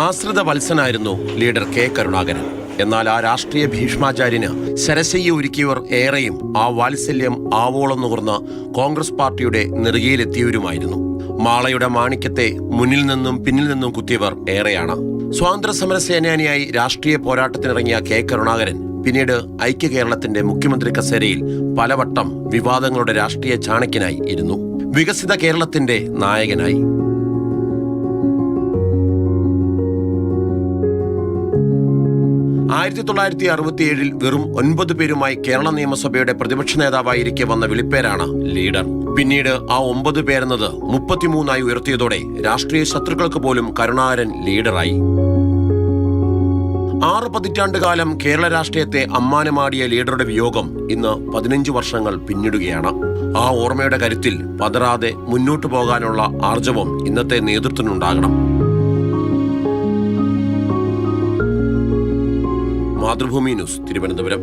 ആശ്രിത വത്സനായിരുന്നു leader K Karunakaran. എന്നാൽ ആ രാഷ്ട്രീയ ഭീഷ്മാചാര്യന് ശരശയ്യ ഒരുക്കിയവർ ഏറെയും ആ വാത്സല്യം ആവോളം നുകർന്ന് കോൺഗ്രസ് പാർട്ടിയുടെ നെറുകയിലെത്തിയവരുമായിരുന്നു. മാളയുടെ മാണിക്യത്തെ മുന്നിൽ നിന്നും പിന്നിൽ നിന്നും കുത്തിയവർ ഏറെയാണ്. സ്വാതന്ത്ര്യ സമര സേനാനിയായി രാഷ്ട്രീയ പോരാട്ടത്തിനിറങ്ങിയ കെ കരുണാകരൻ പിന്നീട് ഐക്യ കേരളത്തിന്റെ മുഖ്യമന്ത്രി കസേരയിൽ പലവട്ടം വിവാദങ്ങളുടെ രാഷ്ട്രീയ ചാണക്യനായി ഇരുന്നു. വികസിത കേരളത്തിന്റെ നായകനായി. 1967 വെറും 9 പേരുമായി കേരള നിയമസഭയുടെ പ്രതിപക്ഷ നേതാവായിരിക്കെ വന്ന വിളിപ്പേരാണ് ലീഡർ. പിന്നീട് ആ 9 പേരെന്നത് 33 ഉയർത്തിയതോടെ രാഷ്ട്രീയ ശത്രുക്കൾക്ക് പോലും കരുണാകരൻ ലീഡറായി. 6 പതിറ്റാണ്ടുകാലം കേരള രാഷ്ട്രീയത്തെ അമ്മാനമാടിയ ലീഡറുടെ വിയോഗം ഇന്ന് 15 വർഷങ്ങൾ പിന്നിടുകയാണ്. ആ ഓർമ്മയുടെ കരുത്തിൽ പതറാതെ മുന്നോട്ടു പോകാനുള്ള ആർജവം ഇന്നത്തെ നേതൃത്വത്തിനുണ്ടാകണം. മാതൃഭൂമി ന്യൂസ്, തിരുവനന്തപുരം.